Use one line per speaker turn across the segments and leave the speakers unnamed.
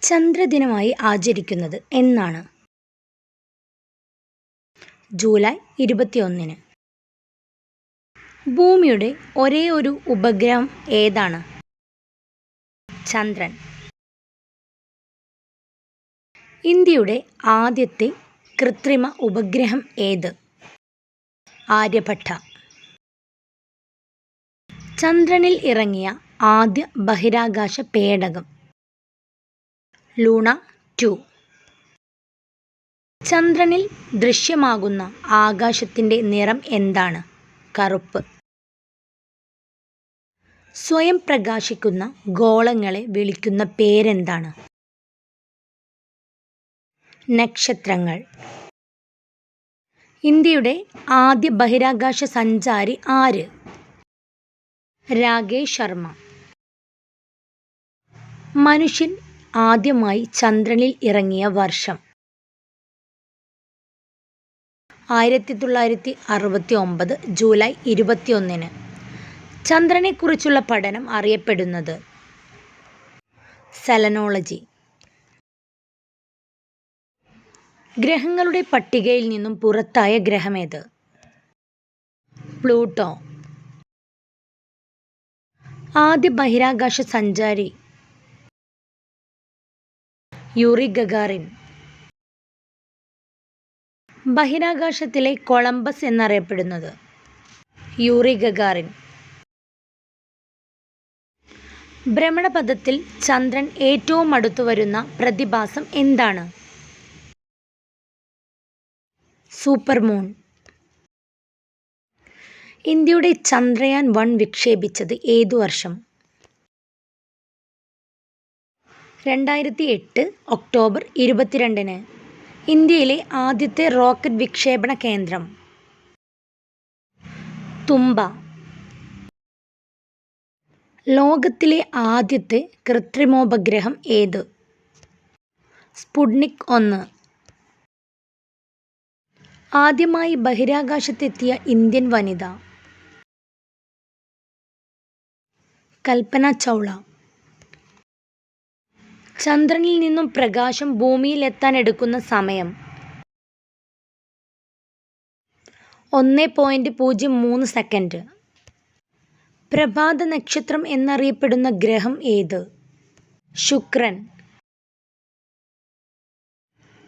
ചന്ദ്രദിനമായി ആചരിക്കുന്നത് എന്നാണ്? ജൂലൈ 21. ഭൂമിയുടെ ഒരേയൊരു ഉപഗ്രഹം ഏതാണ്? ചന്ദ്രൻ. ഇന്ത്യയുടെ ആദ്യത്തെ കൃത്രിമ ഉപഗ്രഹം ഏത്? ആര്യഭട്ട. ചന്ദ്രനിൽ ഇറങ്ങിയ ആദ്യ ബഹിരാകാശ പേടകം? ലൂണ 2. ചന്ദ്രനിൽ ദൃശ്യമാകുന്ന ആകാശത്തിൻ്റെ നിറം എന്താണ്? കറുപ്പ്. സ്വയം പ്രകാശിക്കുന്ന ഗോളങ്ങളെ വിളിക്കുന്ന പേരെന്താണ്? നക്ഷത്രങ്ങൾ. ഇന്ത്യയുടെ ആദ്യ ബഹിരാകാശ സഞ്ചാരി ആര്? രാകേഷ് ശർമ്മ. മനുഷ്യൻ ആദ്യമായി ചന്ദ്രനിൽ ഇറങ്ങിയ വർഷം? 1969 ജൂലൈ 21. ചന്ദ്രനെക്കുറിച്ചുള്ള പഠനം അറിയപ്പെടുന്നത്? സെലനോളജി. ഗ്രഹങ്ങളുടെ പട്ടികയിൽ നിന്നും പുറത്തായ ഗ്രഹമേത്? പ്ലൂട്ടോ. ആദ്യ ബഹിരാകാശ സഞ്ചാരി? Yuri Gagarin. ബഹിരാകാശത്തിലെ കൊളംബസ് എന്നറിയപ്പെടുന്നത്? Yuri Gagarin. ഭ്രമണപഥത്തിൽ ചന്ദ്രൻ ഏറ്റവും അടുത്തു വരുന്ന പ്രതിഭാസം എന്താണ്? സൂപ്പർമൂൺ. ഇന്ത്യയുടെ ചന്ദ്രയാൻ 1 വിക്ഷേപിച്ചത് ഏതു വർഷം? 2008 ഒക്ടോബർ 22. ഇന്ത്യയിലെ ആദ്യത്തെ റോക്കറ്റ് വിക്ഷേപണ കേന്ദ്രം? തുമ്പ. ലോകത്തിലെ ആദ്യത്തെ കൃത്രിമോപഗ്രഹം ഏത്? സ്പുട്നിക് 1. ആദ്യമായി ബഹിരാകാശത്തെത്തിയ ഇന്ത്യൻ വനിത? കൽപ്പന ചൗള. ചന്ദ്രനിൽ നിന്നും പ്രകാശം ഭൂമിയിലെത്താൻ എടുക്കുന്ന സമയം? 1.03 സെക്കൻഡ്. പ്രഭാത നക്ഷത്രം എന്നറിയപ്പെടുന്ന ഗ്രഹം ഏത്? ശുക്രൻ.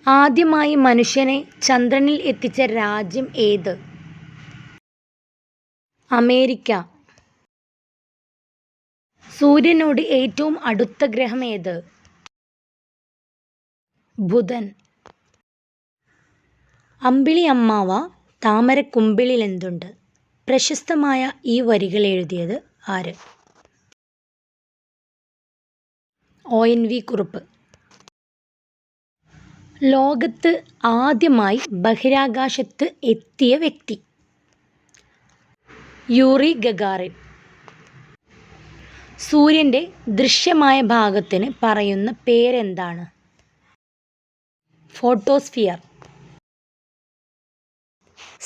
ആദ്യമായി മനുഷ്യനെ ചന്ദ്രനിൽ എത്തിച്ച രാജ്യം ഏത്? അമേരിക്ക. സൂര്യനോട് ഏറ്റവും അടുത്ത ഗ്രഹം ഏത്? ബുധൻ. അമ്പിളി അമ്മാവ താമരക്കുമ്പിളിലെന്തുണ്ട്? പ്രശസ്തമായ ഈ വരികൾ എഴുതിയത് ആര്? ONV കുറുപ്പ്. ലോകത്ത് ആദ്യമായി ബഹിരാകാശത്ത് എത്തിയ വ്യക്തി? Yuri Gagarin. സൂര്യൻ്റെ ദൃശ്യമായ ഭാഗത്തിന് പറയുന്ന പേരെന്താണ്? ഫോട്ടോസ്ഫിയർ.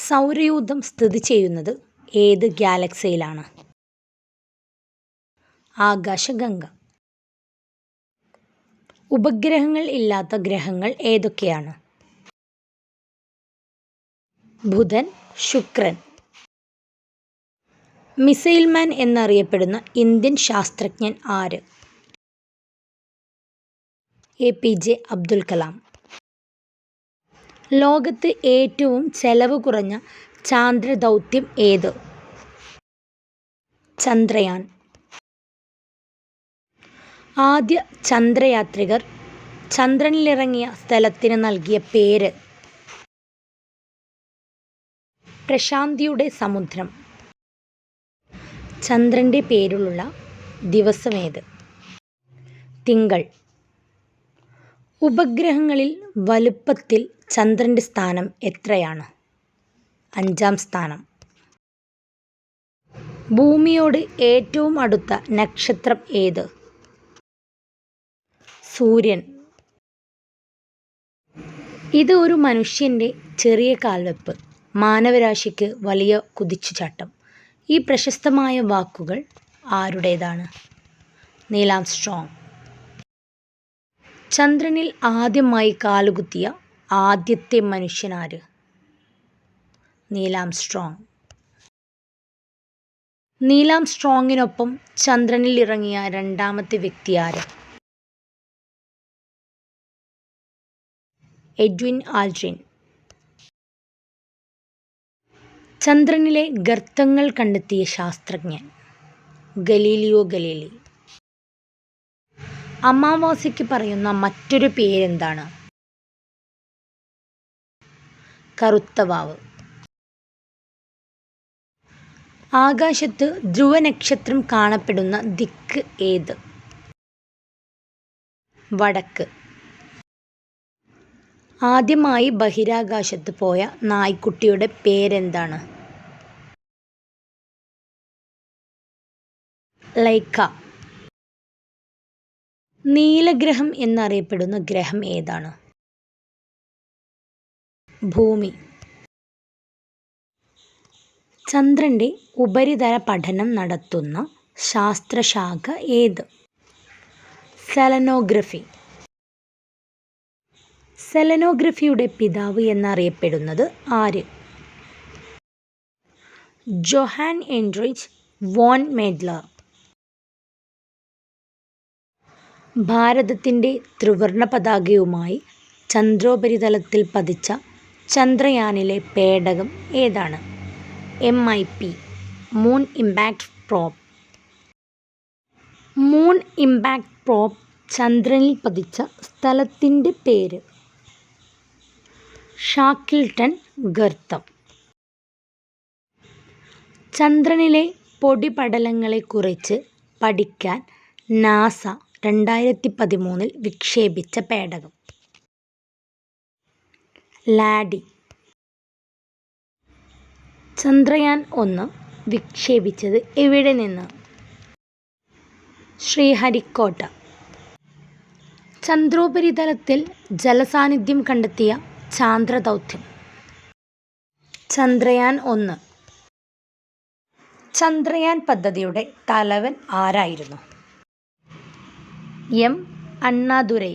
സൗരയൂഥം സ്ഥിതി ചെയ്യുന്നത് ഏത് ഗാലക്സിയിലാണ്? ആകാശഗംഗ. ഉപഗ്രഹങ്ങൾ ഇല്ലാത്ത ഗ്രഹങ്ങൾ ഏതൊക്കെയാണ്? ബുധൻ, ശുക്രൻ. മിസൈൽ മാൻ എന്നറിയപ്പെടുന്ന ഇന്ത്യൻ ശാസ്ത്രജ്ഞൻ ആര്? APJ അബ്ദുൽ കലാം. ലോകത്ത് ഏറ്റവും ചെലവ് കുറഞ്ഞ ചാന്ദ്രദൗത്യം ഏത്? ചന്ദ്രയാൻ. ആദ്യ ചന്ദ്രയാത്രികർ ചന്ദ്രനിലിറങ്ങിയ സ്ഥലത്തിന് നൽകിയ പേര്? പ്രശാന്തിയുടെ സമുദ്രം. ചന്ദ്രൻ്റെ പേരിലുള്ള ദിവസമേത്? തിങ്കൾ. ഉപഗ്രഹങ്ങളിൽ വലുപ്പത്തിൽ ചന്ദ്രൻ്റെ സ്ഥാനം എത്രയാണ്? 5-ാം സ്ഥാനം. ഭൂമിയോട് ഏറ്റവും അടുത്ത നക്ഷത്രം ഏത്? സൂര്യൻ. ഇത് ഒരു മനുഷ്യൻ്റെ ചെറിയ കാൽവെപ്പ്, മാനവരാശിക്ക് വലിയ കുതിച്ചുചാട്ടം. ഈ പ്രശസ്തമായ വാക്കുകൾ ആരുടേതാണ്? Neil Armstrong. ചന്ദ്രനിൽ ആദ്യമായി കാലുകുത്തിയ ആദ്യത്തെ മനുഷ്യനാര്? Neil Armstrong. നീൽ ആംസ്ട്രോങ്ങിനൊപ്പം ചന്ദ്രനിൽ ഇറങ്ങിയ രണ്ടാമത്തെ വ്യക്തി ആര്? Edwin Aldrin. ചന്ദ്രനിലെ ഗർത്തങ്ങൾ കണ്ടെത്തിയ ശാസ്ത്രജ്ഞൻ? Galileo Galilei. അമാവാസ്യയ്ക്ക് പറയുന്ന മറ്റൊരു പേരെന്താണ്? കറുത്ത വാവ്. ആകാശത്ത് ധ്രുവനക്ഷത്രം കാണപ്പെടുന്ന ദിക്ക് ഏത്? വടക്ക്. ആദ്യമായി ബഹിരാകാശത്ത് പോയ നായ്ക്കുട്ടിയുടെ പേരെന്താണ്? ലൈക്ക. നീലഗ്രഹം എന്നറിയപ്പെടുന്ന ഗ്രഹം ഏതാണ്? ഭൂമി. ചന്ദ്രന്റെ ഉപരിതല പഠനം നടത്തുന്ന ശാസ്ത്രശാഖ ഏത്? സെലനോഗ്രഫി. സെലനോഗ്രഫിയുടെ പിതാവ് എന്നറിയപ്പെടുന്നത് ആര്? Johann Heinrich von Madler. ഭാരതത്തിൻ്റെ ത്രിവർണ്ണ പതാകയുമായി ചന്ദ്രോപരിതലത്തിൽ പതിച്ച ചന്ദ്രയാനിലെ പേടകം ഏതാണ്? MIP moon impact probe. Moon impact probe ചന്ദ്രനിൽ പതിച്ച സ്ഥലത്തിൻ്റെ പേര്? ഷാക്കിൾട്ടൺ ഗർത്തം. ചന്ദ്രനിലെ പൊടിപടലങ്ങളെക്കുറിച്ച് പഠിക്കാൻ നാസ 2013 വിക്ഷേപിച്ച പേടകം? ലാഡി. ചന്ദ്രയാൻ 1 വിക്ഷേപിച്ചത് എവിടെ നിന്ന്? ശ്രീഹരിക്കോട്ട. ചന്ദ്രോപരിതലത്തിൽ ജലസാന്നിധ്യം കണ്ടെത്തിയ ചാന്ദ്രദൗത്യം? ചന്ദ്രയാൻ 1. ചന്ദ്രയാൻ പദ്ധതിയുടെ തലവൻ ആരായിരുന്നു? M. അണ്ണാദുരൈ.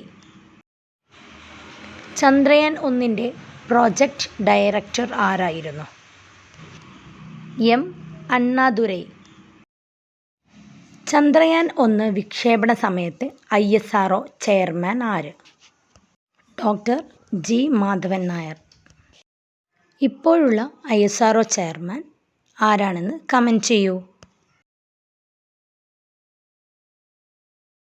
ചന്ദ്രയാൻ 1ൻ്റെ പ്രോജക്റ്റ് ഡയറക്ടർ ആരായിരുന്നു? M. അണ്ണാദുരൈ. ചന്ദ്രയാൻ 1 വിക്ഷേപണ സമയത്ത് ISRO ചെയർമാൻ ആര്? Doctor G. മാധവൻ നായർ. ഇപ്പോഴുള്ള ISRO ചെയർമാൻ ആരാണെന്ന് കമൻറ്റ് ചെയ്യൂ.